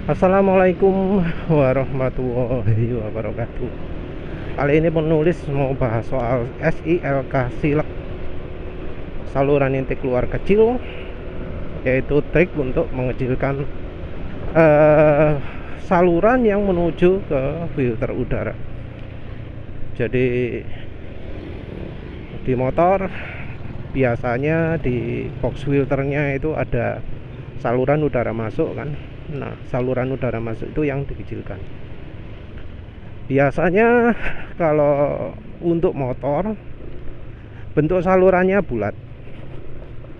Assalamualaikum warahmatullahi wabarakatuh. Kali ini penulis mau bahas soal SILK silek, saluran intake keluar kecil, yaitu trik untuk mengecilkan saluran yang menuju ke filter udara. Jadi di motor biasanya di box filternya itu ada saluran udara masuk kan. Nah, saluran udara masuk itu yang dikecilkan. Biasanya kalau untuk motor bentuk salurannya bulat.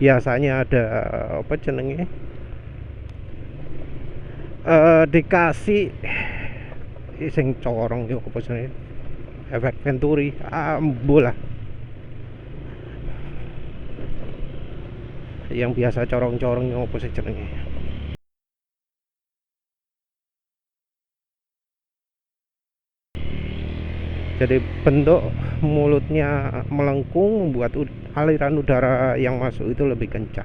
Biasanya ada apa jenenge? Dikasih sing corong yo apa jenenge? Efek Venturi, bola. Yang biasa corong-corong yo apa sih jenenge? Jadi bentuk mulutnya melengkung, membuat aliran udara yang masuk itu lebih kencang.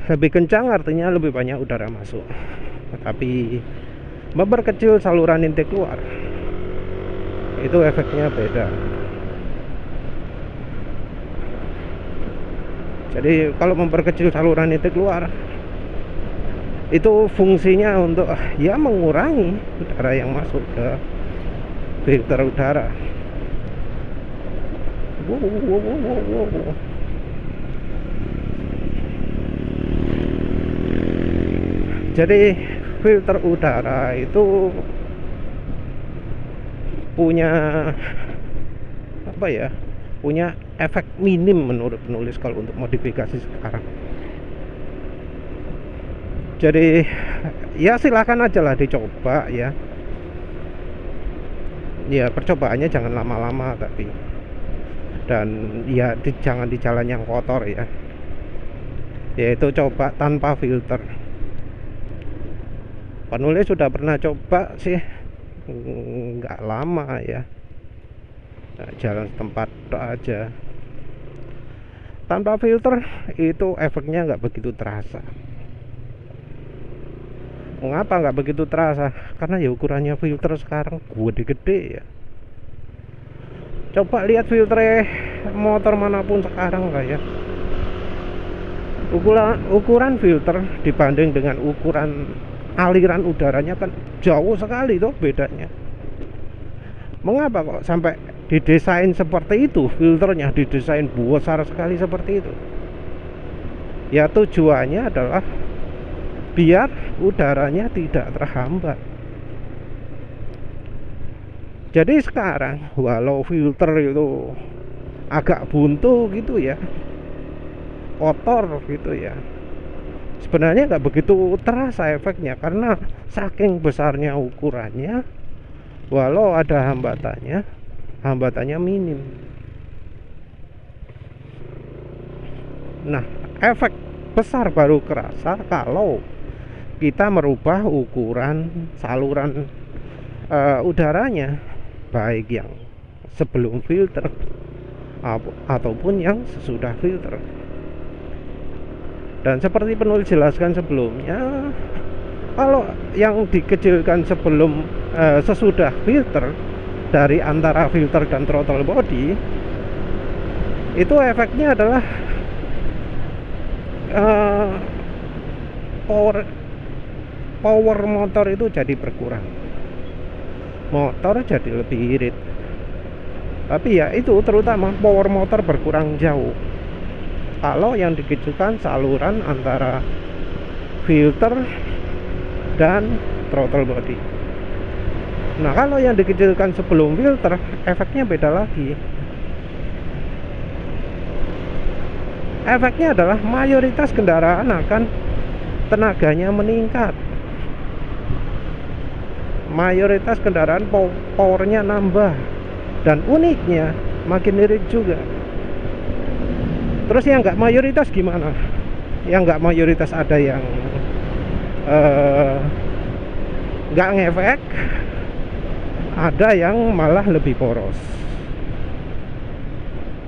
Lebih kencang artinya lebih banyak udara masuk. Tetapi memperkecil saluran intake keluar itu efeknya beda. Jadi kalau memperkecil saluran intake keluar itu fungsinya untuk ya mengurangi udara yang masuk ke filter udara. Jadi filter udara itu punya apa ya? Punya efek minim menurut penulis kalau untuk modifikasi sekarang. Jadi ya silakan aja lah dicoba ya. Ya percobaannya jangan lama-lama tapi, dan ya jangan di jalan yang kotor ya. Yaitu coba tanpa filter. Penulis sudah pernah coba sih, nggak lama ya. Nah, jalan setempat aja. Tanpa filter itu efeknya nggak begitu terasa. Mengapa nggak begitu terasa? Karena ya ukurannya filter sekarang gede-gede ya. Coba lihat filter motor manapun sekarang lah ya. Ukuran filter dibanding dengan ukuran aliran udaranya kan jauh sekali tuh bedanya. Mengapa kok sampai didesain seperti itu? Filternya didesain besar sekali seperti itu. Ya tujuannya adalah biar udaranya tidak terhambat. Jadi sekarang walau filter itu agak buntu gitu ya, kotor gitu ya, sebenarnya nggak begitu terasa efeknya karena saking besarnya ukurannya. Walau ada hambatannya minim. Nah, efek besar baru kerasa kalau kita merubah ukuran saluran udaranya, baik yang sebelum filter ataupun yang sesudah filter. Dan seperti penulis jelaskan sebelumnya, kalau yang dikecilkan sebelum sesudah filter, dari antara filter dan throttle body, itu efeknya adalah power motor itu jadi berkurang, motor jadi lebih irit. Tapi ya itu terutama power motor berkurang jauh kalau yang dikecilkan saluran antara filter dan throttle body. Nah, kalau yang dikecilkan sebelum filter efeknya beda lagi. Efeknya adalah mayoritas kendaraan akan tenaganya meningkat. Mayoritas kendaraan powernya nambah, dan uniknya makin irit juga. Terus yang nggak mayoritas gimana? Yang nggak mayoritas ada yang nggak ngefek, ada yang malah lebih poros.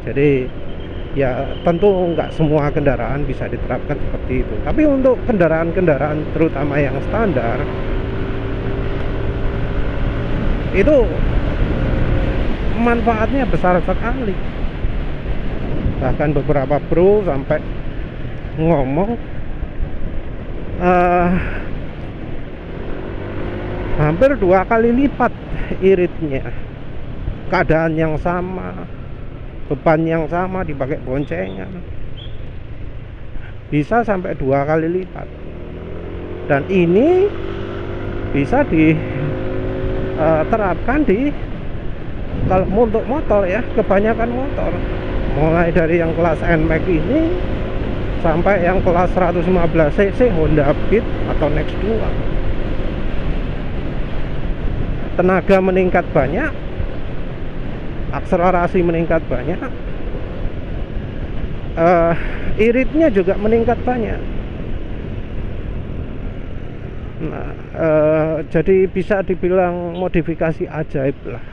Jadi Ya tentu nggak semua kendaraan bisa diterapkan seperti itu, tapi untuk kendaraan-kendaraan terutama yang standar itu manfaatnya besar sekali. Bahkan beberapa bro sampai ngomong hampir 2 kali lipat iritnya, keadaan yang sama, beban yang sama dipakai boncengan, bisa sampai 2 kali lipat. Dan ini bisa diterapkan di, kalau untuk motor ya, kebanyakan motor, mulai dari yang kelas NMAX ini sampai yang kelas 115 cc Honda Beat atau Next 2. Tenaga meningkat banyak, akselerasi meningkat banyak, iritnya juga meningkat banyak. Nah, jadi bisa dibilang modifikasi ajaib lah,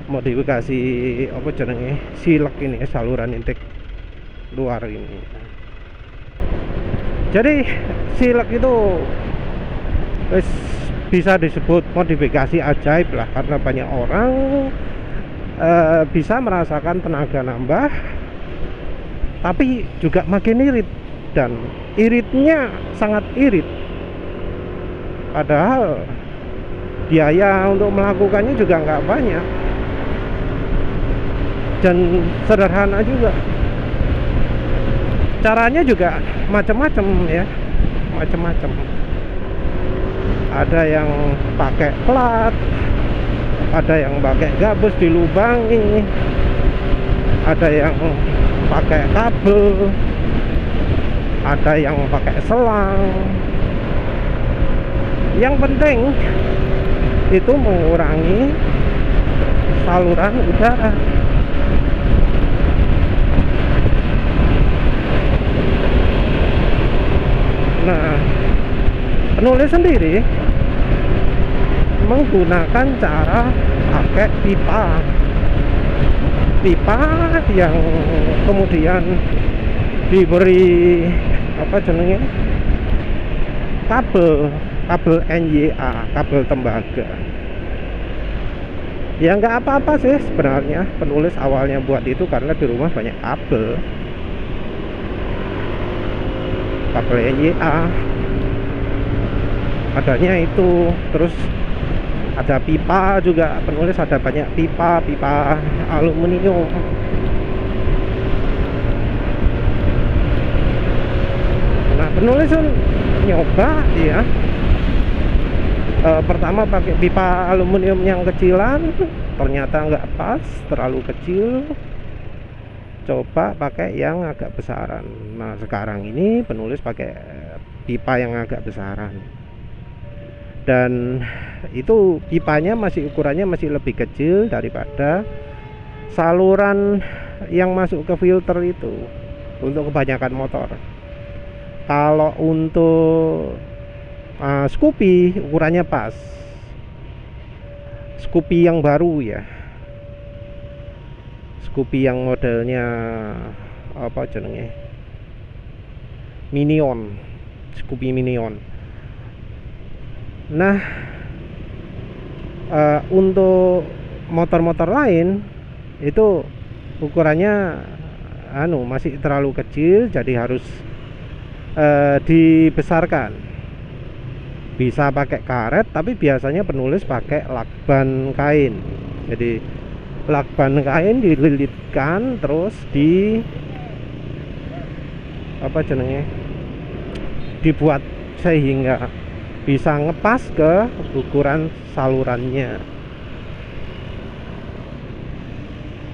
modifikasi apa jenenge, silek ini, saluran intake luar ini. Jadi silek itu bisa disebut modifikasi ajaib lah, karena banyak orang bisa merasakan tenaga nambah, tapi juga makin irit, dan iritnya sangat irit. Padahal biaya untuk melakukannya juga nggak banyak dan sederhana juga. Caranya juga macam-macam ya, macam-macam. Ada yang pakai plat, ada yang pakai gabus dilubangi, ada yang pakai kabel, ada yang pakai selang. Yang penting itu mengurangi saluran udara. Nah, penulis sendiri menggunakan cara pakai pipa yang kemudian diberi apa jenenge, kabel NYA, kabel tembaga. Ya nggak apa-apa sih sebenarnya, penulis awalnya buat itu karena di rumah banyak kabel NYA adanya itu. Terus ada pipa juga, penulis ada banyak pipa aluminium. Nah, penulis nyoba ya, pertama pakai pipa aluminium yang kecilan, ternyata nggak pas, terlalu kecil. Coba pakai yang agak besaran. Nah, sekarang ini penulis pakai pipa yang agak besaran, dan itu pipanya masih ukurannya masih lebih kecil daripada saluran yang masuk ke filter itu untuk kebanyakan motor. Kalau untuk Scoopy ukurannya pas, Scoopy yang baru ya, Scoopy yang modelnya apa jenenge, Minion, Scoopy Minion. Nah, untuk motor-motor lain itu ukurannya masih terlalu kecil, jadi harus dibesarkan. Bisa pakai karet, tapi biasanya penulis pakai lakban kain. Jadi lakban kain dililitkan, terus dibuat sehingga bisa ngepas ke ukuran salurannya.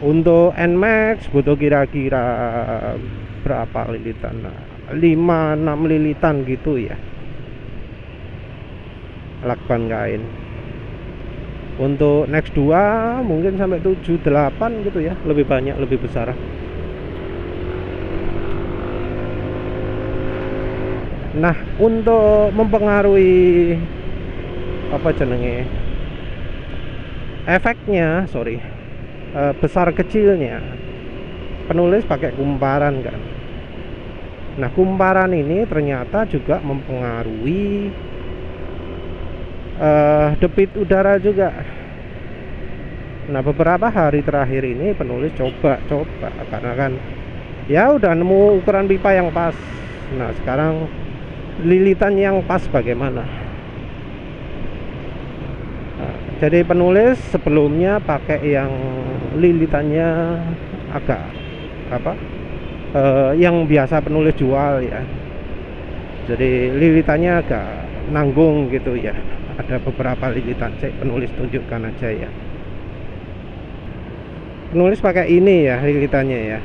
Untuk NMAX butuh kira-kira berapa lilitan, 5-6 lilitan gitu ya, lakban kain. Untuk Next 2 mungkin sampai 7-8 gitu ya, lebih banyak, lebih besar. Nah, untuk mempengaruhi apa jenenge, efeknya, besar kecilnya, penulis pakai kumparan kan. Nah, kumparan ini ternyata juga mempengaruhi debit udara juga. Nah, beberapa hari terakhir ini penulis coba karena kan ya udah nemu ukuran pipa yang pas. Nah, sekarang lilitan yang pas bagaimana? Nah, jadi penulis sebelumnya pakai yang lilitannya agak yang biasa penulis jual ya. Jadi lilitannya agak nanggung gitu ya. Ada beberapa lilitan, saya penulis tunjukkan aja ya. Penulis pakai ini ya lilitannya ya.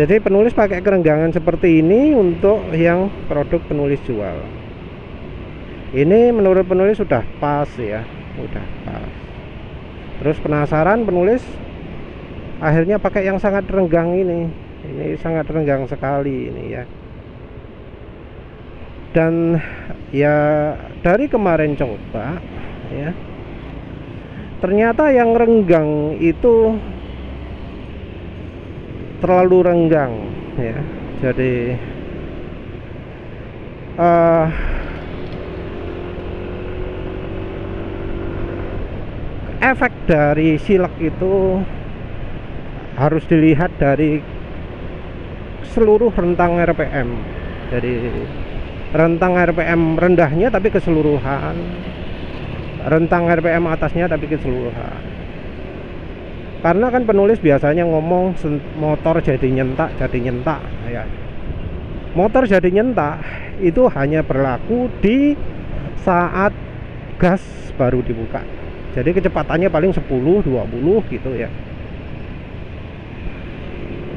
Jadi penulis pakai kerenggangan seperti ini untuk yang produk penulis jual. Ini menurut penulis sudah pas ya, udah pas. Terus penasaran penulis akhirnya pakai yang sangat renggang ini. Ini sangat renggang sekali ini ya. Dan ya dari kemarin coba ya, ternyata yang renggang itu terlalu renggang ya. Jadi efek dari silek itu harus dilihat dari seluruh rentang RPM. Jadi rentang RPM rendahnya tapi keseluruhan, rentang RPM atasnya tapi keseluruhan. Karena kan penulis biasanya ngomong motor jadi nyentak ya. Motor jadi nyentak itu hanya berlaku di saat gas baru dibuka. Jadi kecepatannya paling 10, 20 gitu ya.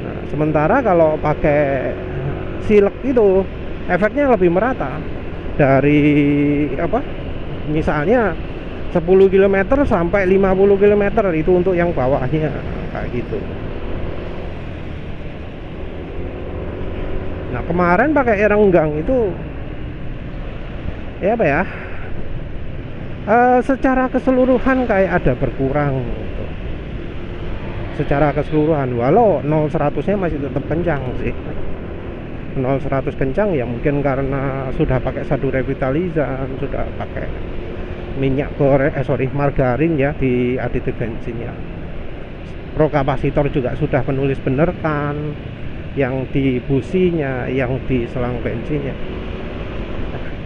Nah, sementara kalau pakai silek itu efeknya lebih merata. Dari misalnya 10 km sampai 50 km itu untuk yang bawahnya kayak gitu. Nah, kemarin pakai renggang itu ya secara keseluruhan kayak ada berkurang gitu. Secara keseluruhan, walau 0-100 nya masih tetap kencang sih. 0-100 kencang ya mungkin karena sudah pakai sadu revitalizan, sudah pakai minyak goreng margarin ya di aditif bensinnya. Pro kapasitor juga sudah penulis benerkan, yang di businya, yang di selang bensinnya.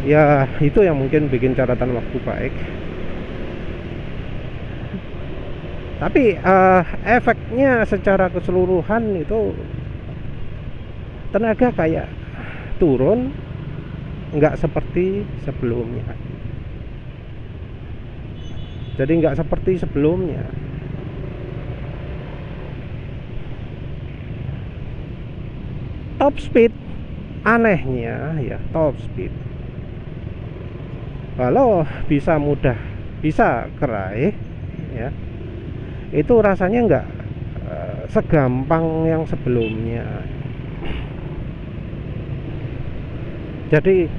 Ya itu yang mungkin bikin catatan waktu baik. Tapi efeknya secara keseluruhan itu tenaga kayak turun, nggak seperti sebelumnya. Jadi nggak seperti sebelumnya. Top speed anehnya ya, top speed kalau bisa kerai ya, itu rasanya nggak segampang yang sebelumnya. Jadi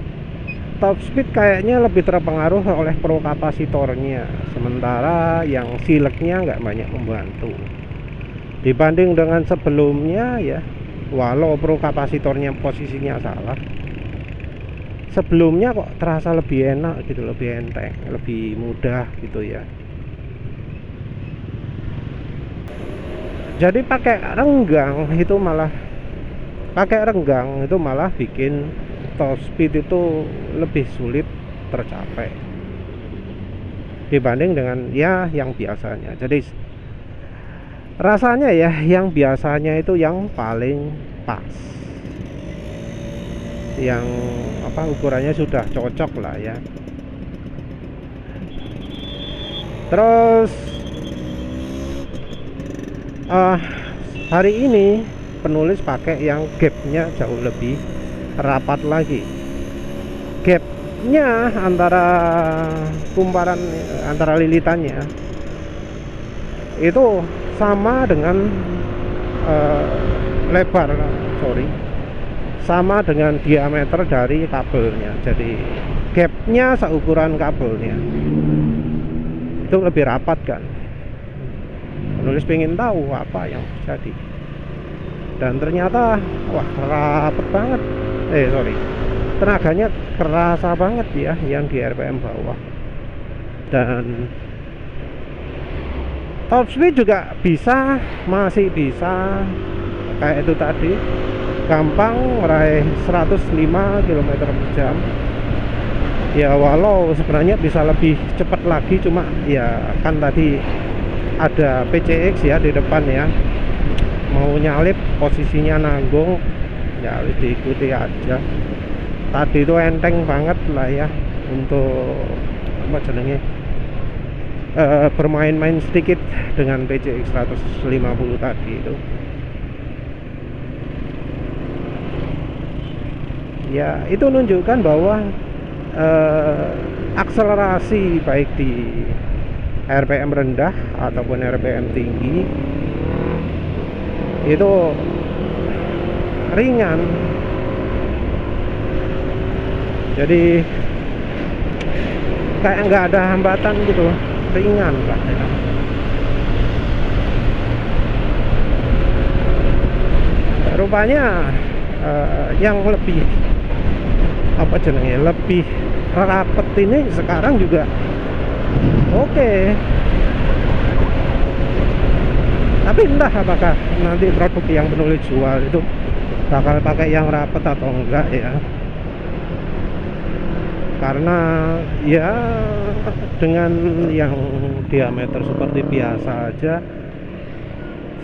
top speed kayaknya lebih terpengaruh oleh pro kapasitornya, sementara yang sileknya nggak banyak membantu dibanding dengan sebelumnya ya. Walau pro kapasitornya posisinya salah, sebelumnya kok terasa lebih enak gitu, lebih enteng, lebih mudah gitu ya. Jadi pakai renggang itu malah bikin top speed itu lebih sulit tercapai dibanding dengan ya yang biasanya. Jadi rasanya ya yang biasanya itu yang paling pas, yang ukurannya sudah cocok lah ya. Terus hari ini penulis pakai yang gapnya jauh lebih rapat lagi. Gapnya antara kumparan, antara lilitannya itu sama dengan sama dengan diameter dari kabelnya. Jadi gapnya seukuran kabelnya, itu lebih rapat kan. penulis pengen tahu apa yang terjadi, dan ternyata wah rapet banget, sorry, tenaganya kerasa banget ya yang di RPM bawah. Dan top speed juga bisa, masih bisa kayak itu tadi, gampang meraih 105 km/jam ya, walau sebenarnya bisa lebih cepat lagi, cuma ya kan tadi ada PCX ya di depan ya, mau nyalip posisinya nanggung ya, diikuti aja. Tadi itu enteng banget lah ya untuk apa jenenge, bermain-main sedikit dengan PCX 150 tadi itu. Ya itu menunjukkan bahwa akselerasi baik di RPM rendah ataupun RPM tinggi itu ringan, jadi kayak nggak ada hambatan gitu, ringan lah ya. Rupanya yang lebih apa jenenge, lebih rapet ini sekarang juga oke. Tapi entah apakah nanti produk yang penulis jual itu bakal pakai yang rapet atau enggak ya, karena ya dengan yang diameter seperti biasa aja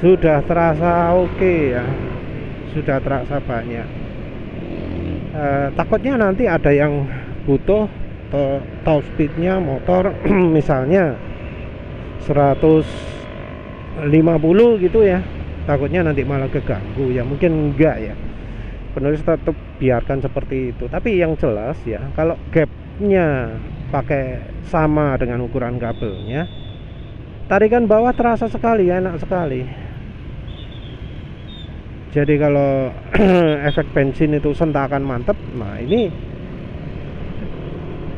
sudah terasa oke ya, sudah terasa banyak. Takutnya nanti ada yang butuh top speednya motor misalnya 150 gitu ya, takutnya nanti malah keganggu ya, mungkin enggak ya, penulis tetap biarkan seperti itu. Tapi yang jelas ya, kalau gapnya pakai sama dengan ukuran kabelnya, tarikan bawah terasa sekali, enak sekali. Jadi kalau efek bensin itu sentakan mantep, nah ini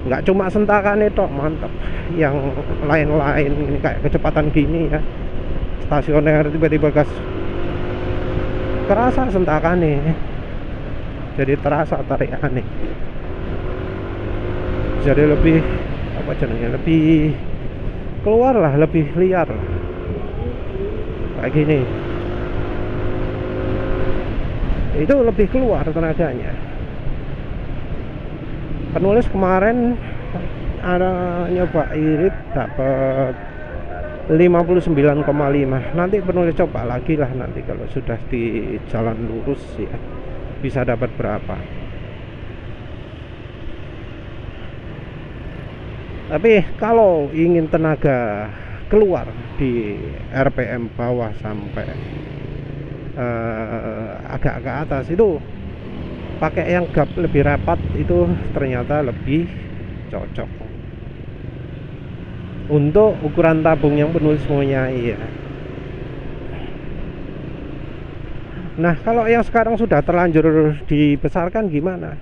nggak cuma sentakan itu mantep, yang lain-lain ini kayak kecepatan gini ya, stasioner tiba-tiba gas, kerasa sentakan nih, jadi terasa tarikan nih, jadi lebih apa jenenge, lebih keluar lah, lebih liar lah. Kayak gini itu lebih keluar tenaganya. Penulis kemarin ada nyoba irit dapat 59,5. Nanti penulis coba lagi lah, nanti kalau sudah di jalan lurus ya bisa dapat berapa. Tapi kalau ingin tenaga keluar di RPM bawah sampai agak ke atas itu pakai yang gap lebih rapat, itu ternyata lebih cocok untuk ukuran tabung yang penulis maunya ya. Nah kalau yang sekarang sudah terlanjur dibesarkan gimana?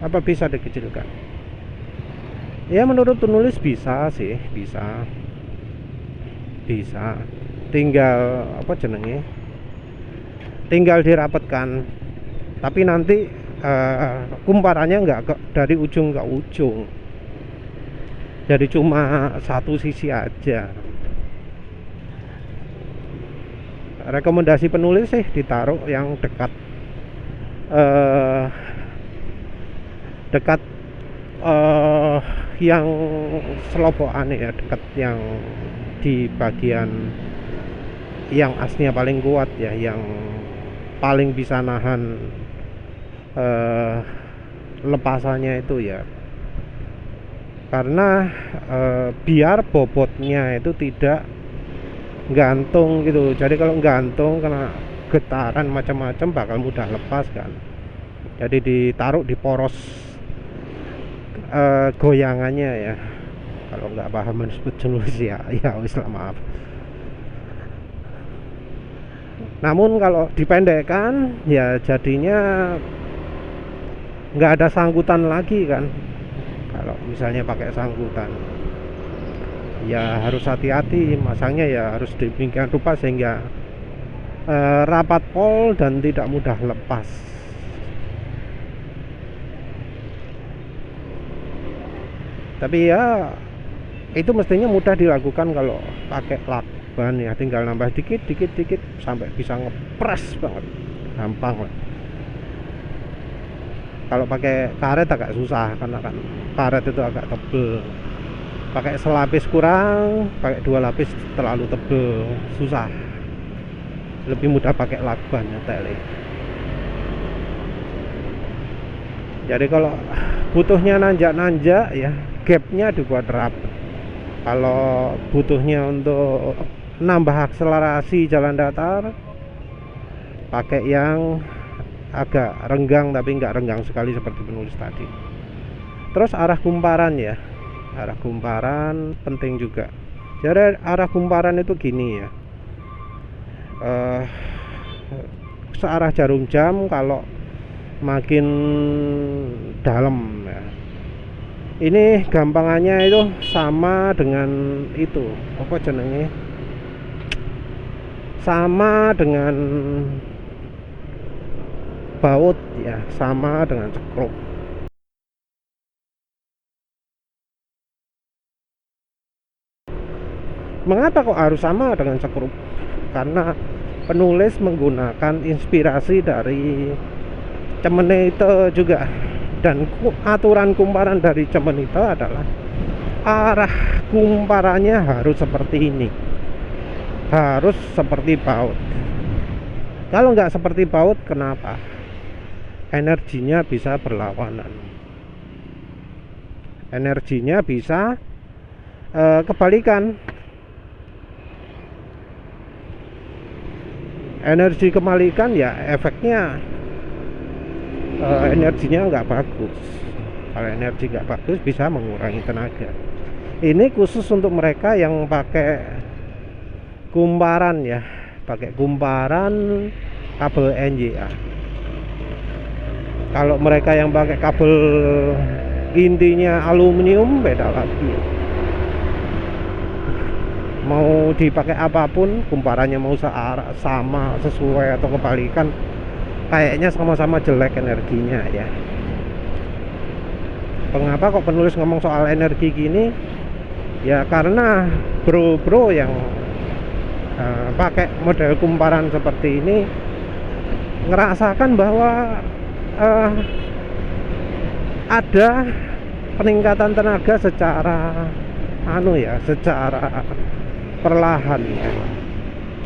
Apa bisa dikecilkan? Ya menurut penulis bisa sih, bisa tinggal apa jenenge, tinggal dirapatkan. Tapi nanti kumparannya nggak dari ujung ke ujung, jadi cuma satu sisi aja. Rekomendasi penulis sih ditaruh yang dekat yang selobokan ya, dekat yang di bagian yang asnya paling kuat ya, yang paling bisa nahan lepasannya itu ya, karena biar bobotnya itu tidak gantung gitu. Jadi kalau gantung kena getaran macam-macam bakal mudah lepas kan. Jadi ditaruh di poros goyangannya ya. Kalau nggak paham disebut jenis ya wis lah, maaf. Namun kalau dipendekkan ya jadinya nggak ada sangkutan lagi kan. Kalau misalnya pakai sangkutan ya harus hati-hati masangnya, ya harus demikian rupa sehingga rapat pol dan tidak mudah lepas. Tapi ya itu mestinya mudah dilakukan kalau pakai lakban ya, tinggal nambah dikit sampai bisa ngepres banget, gampang lah. Kalau pakai karet agak susah karena kan karet itu agak tebel, pakai selapis kurang, pakai 2 lapis terlalu tebel, susah. Lebih mudah pakai lakban ya tele. Jadi kalau butuhnya nanjak ya, gapnya dibuat rapat. Kalau butuhnya untuk nambah akselerasi jalan datar, pakai yang agak renggang tapi nggak renggang sekali seperti penulis tadi. Terus arah kumparan ya, arah kumparan penting juga. Jadi arah kumparan itu gini ya, searah jarum jam kalau makin dalam ya. Ini gampangannya itu sama dengan itu apa jenenge, sama dengan baut ya, sama dengan cekrup. Mengapa kok harus sama dengan cekrup? Karena penulis menggunakan inspirasi dari Cemenite juga, dan aturan kumparan dari Cemenite adalah arah kumparannya harus seperti ini, harus seperti baut. Kalau nggak seperti baut, kenapa? Energinya bisa berlawanan, energinya bisa kebalikan. Energi kebalikan ya efeknya energinya nggak bagus. Kalau energi nggak bagus bisa mengurangi tenaga. Ini khusus untuk mereka yang pakai kumparan ya, pakai kumparan kabel NJA. Kalau mereka yang pakai kabel intinya aluminium, beda lagi. Mau dipakai apapun, kumparannya mau searah, sama, sesuai atau kebalikan, kayaknya sama-sama jelek energinya ya. Mengapa kok penulis ngomong soal energi gini? Ya karena bro-bro yang pakai model kumparan seperti ini ngerasakan bahwa ada peningkatan tenaga secara secara perlahan ya.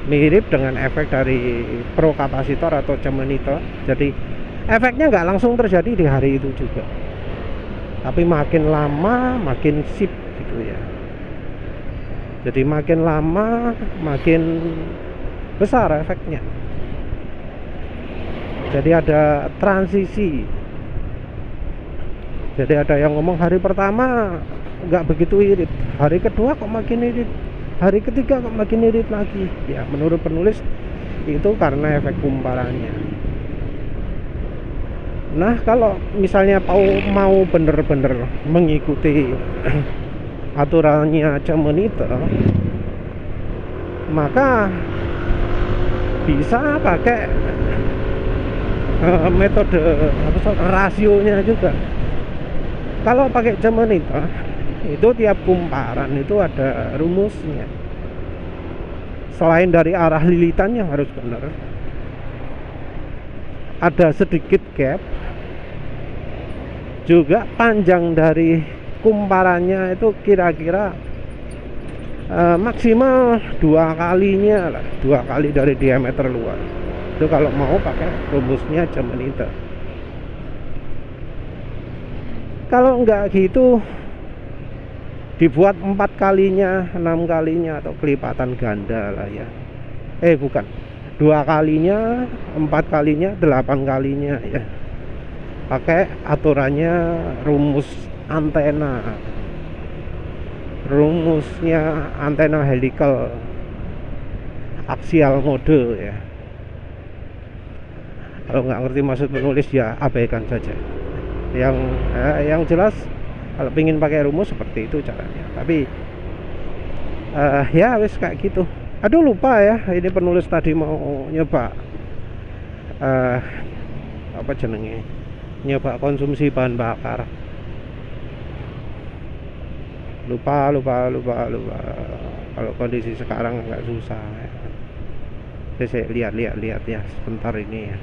Mirip dengan efek dari pro kapasitor atau Cemenite. Jadi efeknya nggak langsung terjadi di hari itu juga, tapi makin lama makin sip gitu ya. Jadi makin lama makin besar efeknya. Jadi ada transisi. Jadi ada yang ngomong hari pertama nggak begitu irit, hari kedua kok makin irit, hari ketiga kok makin irit lagi. Ya menurut penulis itu karena efek kumparannya. Nah kalau misalnya mau bener-bener mengikuti aturannya Cemenite, maka bisa pakai metode rasionya juga. Kalau pakai Cemenite itu tiap kumparan itu ada rumusnya. Selain dari arah lilitan yang harus benar, ada sedikit gap, juga panjang dari kumparannya itu kira-kira maksimal 2 kalinya lah, 2 kali dari diameter luar. Itu kalau mau pakai rumusnya Cemenite. Kalau enggak gitu, dibuat 4 kalinya, 6 kalinya, atau kelipatan ganda lah ya. Bukan, 2 kalinya, 4 kalinya, 8 kalinya ya. Pakai aturannya rumus antena, rumusnya antena helical aksial mode ya. Kalau nggak ngerti maksud penulis ya abaikan saja. Yang jelas kalau ingin pakai rumus seperti itu caranya. Tapi Ya wis kayak gitu. Aduh lupa ya, ini penulis tadi mau nyoba apa jenenge, nyoba konsumsi bahan bakar. Lupa kalau kondisi sekarang agak susah ya. Saya lihat ya sebentar ini ya,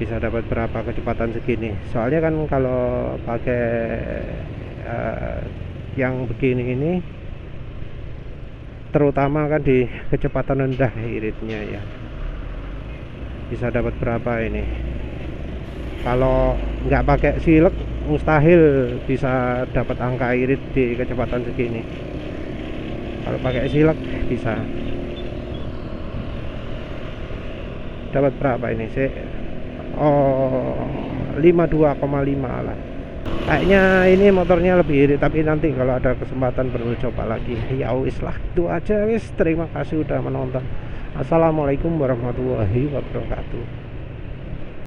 bisa dapat berapa kecepatan segini. Soalnya kan kalau pakai yang begini ini, terutama kan di kecepatan rendah iritnya ya, bisa dapat berapa ini. Kalau nggak pakai silek mustahil bisa dapat angka irit di kecepatan segini. Kalau pakai silek bisa dapat berapa ini sih? 52,5 lah. Kayaknya ini motornya lebih irit, tapi nanti kalau ada kesempatan baru coba lagi. Ya wis lah, itu aja wis. Terima kasih udah menonton. Assalamualaikum warahmatullahi wabarakatuh.